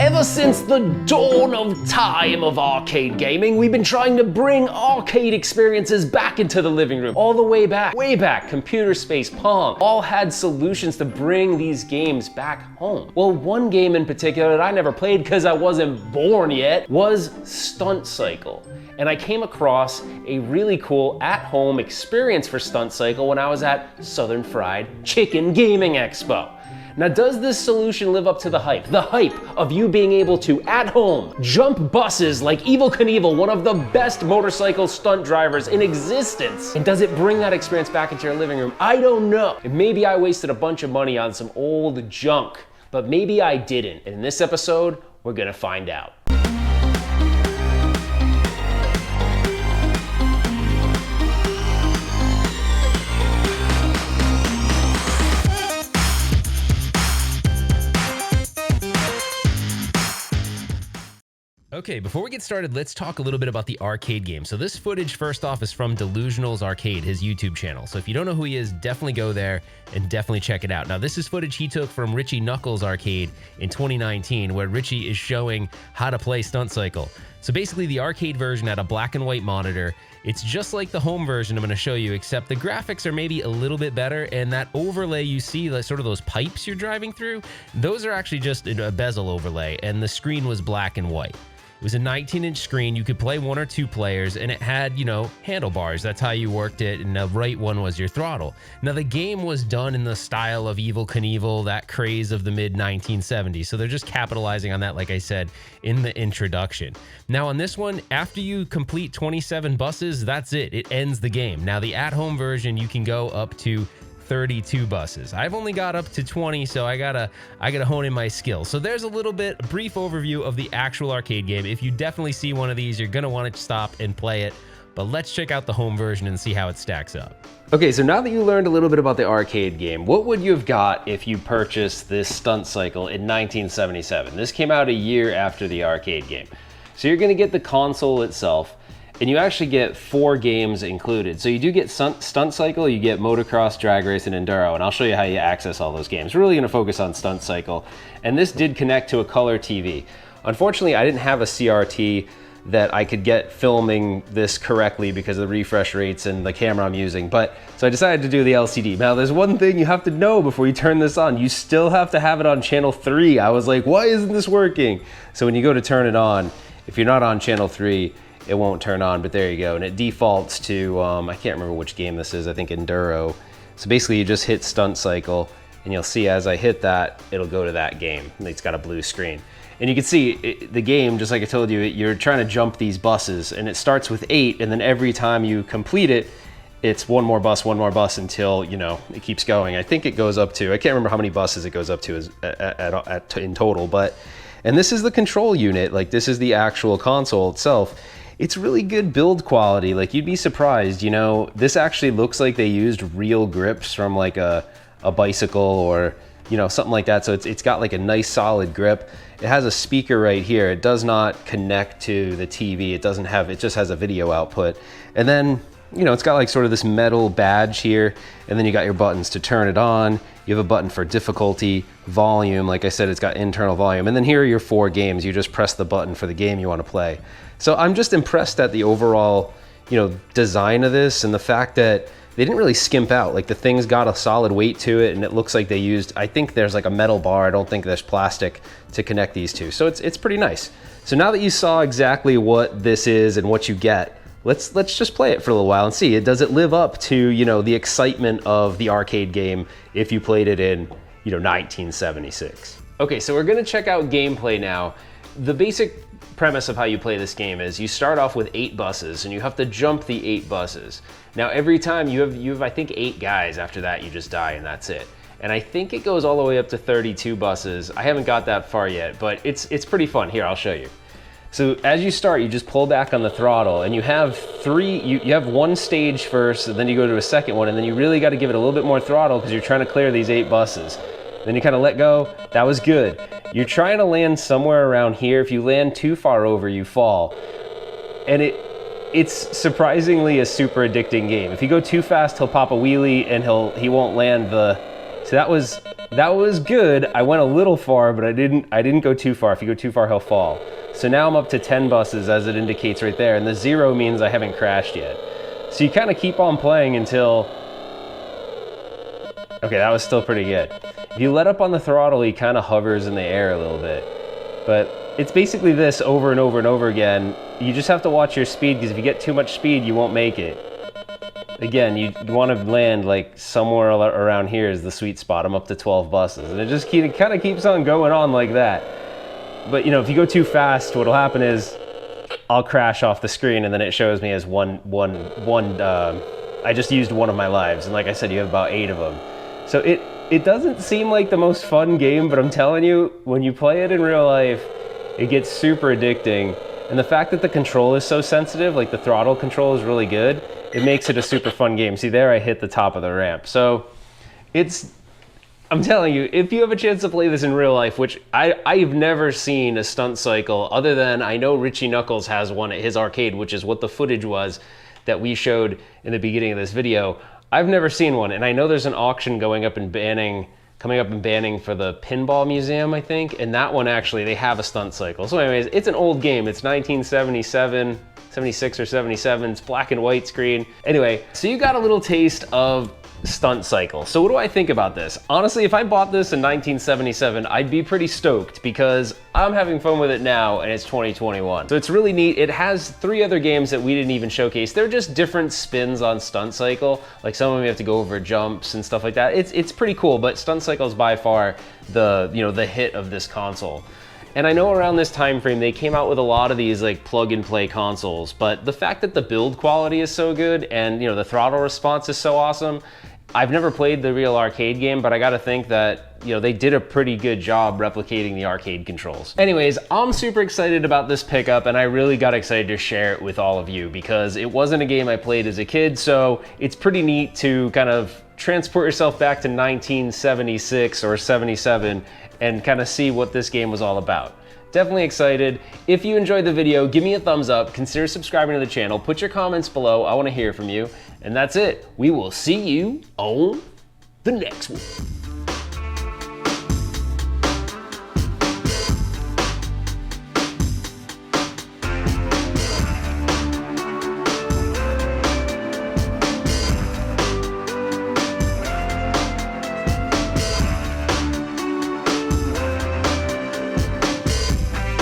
Ever since the dawn of time of arcade gaming, we've been trying to bring arcade experiences back into the living room. All the way back, Computer Space, Pong, all had solutions to bring these games back home. Well, one game in particular that I never played because I wasn't born yet was Stunt Cycle. And I came across a really cool at-home experience for Stunt Cycle when I was at Southern Fried Chicken Gaming Expo. Now, does this solution live up to the hype? The hype of you being able to, at home, jump buses like Evel Knievel, one of the best motorcycle stunt drivers in existence? And does it bring that experience back into your living room? I don't know. Maybe I wasted a bunch of money on some old junk, but maybe I didn't. And in this episode, we're gonna find out. Okay, before we get started, let's talk a little bit about the arcade game. So this footage, first off, is from DeLuSioNaL's Arcade, his YouTube channel. So if you don't know who he is, definitely go there and definitely check it out. Now, this is footage he took from Richie Knuckles' Arcade in 2019, where Richie is showing how to play Stunt Cycle. So basically, the arcade version had a black and white monitor. It's just like the home version I'm going to show you, except the graphics are maybe a little bit better, and that overlay you see, like sort of those pipes you're driving through, those are actually just a bezel overlay, and the screen was black and white. It was a 19-inch screen. You could play one or two players, and it had, handlebars. That's how you worked it, and the right one was your throttle. Now, the game was done in the style of Evel Knievel, that craze of the mid-1970s, so they're just capitalizing on that, like I said, in the introduction. Now, on this one, after you complete 27 buses, that's it. It ends the game. Now, the at-home version, you can go up to 32 buses. I've only got up to 20, so I gotta hone in my skills. So there's a brief overview of the actual arcade game. If you definitely see one of these, you're gonna want to stop and play it. But let's check out the home version and see how it stacks up. Okay, so now that you learned a little bit about the arcade game, what would you have got if you purchased this Stunt Cycle in 1977? This came out a year after the arcade game. So you're gonna get the console itself, and you actually get 4 games included. So you do get Stunt Cycle, you get Motocross, Drag Race, and Enduro, and I'll show you how you access all those games. We're really gonna focus on Stunt Cycle, and this did connect to a color TV. Unfortunately, I didn't have a CRT that I could get filming this correctly because of the refresh rates and the camera I'm using, so I decided to do the LCD. Now, there's one thing you have to know before you turn this on. You still have to have it on channel 3. I was like, why isn't this working? So when you go to turn it on, if you're not on channel 3, it won't turn on, but there you go. And it defaults to, I can't remember which game this is, I think Enduro. So basically you just hit Stunt Cycle, and you'll see as I hit that, it'll go to that game. And it's got a blue screen. And you can see the game, just like I told you, you're trying to jump these buses, and it starts with 8, and then every time you complete it, it's one more bus until, it keeps going. I think it goes up to, I can't remember how many buses it goes up to in total, and this is the control unit, like this is the actual console itself. It's really good build quality. Like, you'd be surprised, this actually looks like they used real grips from like a bicycle or, something like that. So it's got like a nice solid grip. It has a speaker right here. It does not connect to the TV. It just has a video output. And then, it's got like sort of this metal badge here. And then you got your buttons to turn it on. You have a button for difficulty, volume. Like I said, it's got internal volume. And then here are your 4 games. You just press the button for the game you want to play. So I'm just impressed at the overall, design of this, and the fact that they didn't really skimp out. Like, the thing's got a solid weight to it, and it looks like they used, I think there's like a metal bar. I don't think there's plastic to connect these two. So it's pretty nice. So now that you saw exactly what this is and what you get, let's just play it for a little while and see. Does it live up to, the excitement of the arcade game if you played it in, 1976? Okay, so we're gonna check out gameplay now. The basic premise of how you play this game is you start off with 8 buses, and you have to jump the 8 buses. Now, every time you have I think 8 guys. After that, you just die, and that's it. And I think it goes all the way up to 32 buses. I haven't got that far yet, but it's pretty fun. Here, I'll show you. So as you start, you just pull back on the throttle, and you have 3, you have 1 stage first, and then you go to a second one, and then you really got to give it a little bit more throttle because you're trying to clear these 8 buses. Then you kind of let go. That was good. You're trying to land somewhere around here. If you land too far over, you fall. And it's surprisingly a super addicting game. If you go too fast, he'll pop a wheelie and he won't land the... So that was That was good. I went a little far, but I didn't go too far. If you go too far, he'll fall. So now I'm up to 10 buses, as it indicates right there, and the 0 means I haven't crashed yet. So you kind of keep on playing until... Okay, that was still pretty good. If you let up on the throttle, he kind of hovers in the air a little bit. But it's basically this over and over and over again. You just have to watch your speed, because if you get too much speed, you won't make it. Again, you want to land like somewhere around here is the sweet spot. I'm up to 12 buses, and it kind of keeps on going on like that. But you know, if you go too fast, what'll happen is I'll crash off the screen, and then it shows me as I just used one of my lives, and like I said, you have about 8 of them. So it doesn't seem like the most fun game, but I'm telling you, when you play it in real life, it gets super addicting. And the fact that the control is so sensitive, like the throttle control is really good, it makes it a super fun game. See there, I hit the top of the ramp. So I'm telling you, if you have a chance to play this in real life, which I've never seen a Stunt Cycle, other than I know Richie Knuckles has one at his arcade, which is what the footage was that we showed in the beginning of this video. I've never seen one, and I know there's an auction coming up in Banning for the Pinball Museum, I think, and that one actually, they have a Stunt Cycle. So anyways, it's an old game. It's 1977, 76 or 77. It's black and white screen. Anyway, so you got a little taste of Stunt Cycle. So what do I think about this? Honestly, if I bought this in 1977, I'd be pretty stoked, because I'm having fun with it now and it's 2021. So it's really neat. It has 3 other games that we didn't even showcase. They're just different spins on Stunt Cycle. Like some of them you have to go over jumps and stuff like that. It's pretty cool, but Stunt Cycle is by far the hit of this console. And I know around this time frame they came out with a lot of these like plug and play consoles, but the fact that the build quality is so good and the throttle response is so awesome. I've never played the real arcade game, but I gotta think that they did a pretty good job replicating the arcade controls. Anyways, I'm super excited about this pickup, and I really got excited to share it with all of you because it wasn't a game I played as a kid, so it's pretty neat to kind of transport yourself back to 1976 or 77 and kind of see what this game was all about. Definitely excited. If you enjoyed the video, give me a thumbs up, consider subscribing to the channel, put your comments below, I wanna hear from you, and that's it. We will see you on the next one.